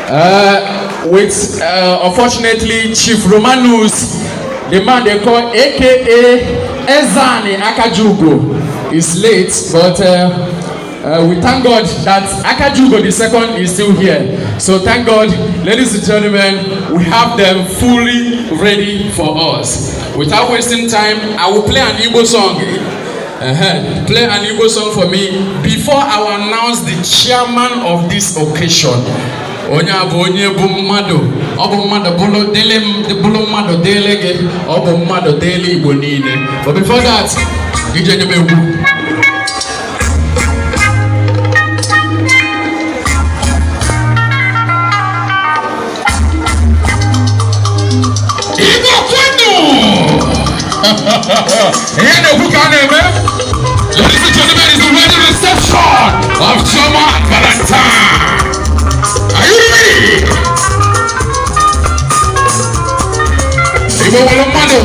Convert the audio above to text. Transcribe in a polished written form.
With unfortunately Chief Romanus, the man they call AKA Ezani Akajugo, is late, but we thank God that Akajugo the second is still here. So thank God, ladies and gentlemen, we have them fully ready for us. Without wasting time, I will play an Igbo song. Play an Igbo song for me before I will announce the chairman of this occasion. Onya bụ onye bụ mmadụ, ọ bụ mmadụ bụrụ dele bụrụ mmadụ dele gị, ọ bụ mmadụ dele Igbo niile. But before that, DJ Nyemegwu. Igbo kwenu! Ihe na-ekwu ka a na-eme? Ladies and gentlemen, it's the wedding reception of Choma and Valentine. Are you ready? Igbo wala mmadụ.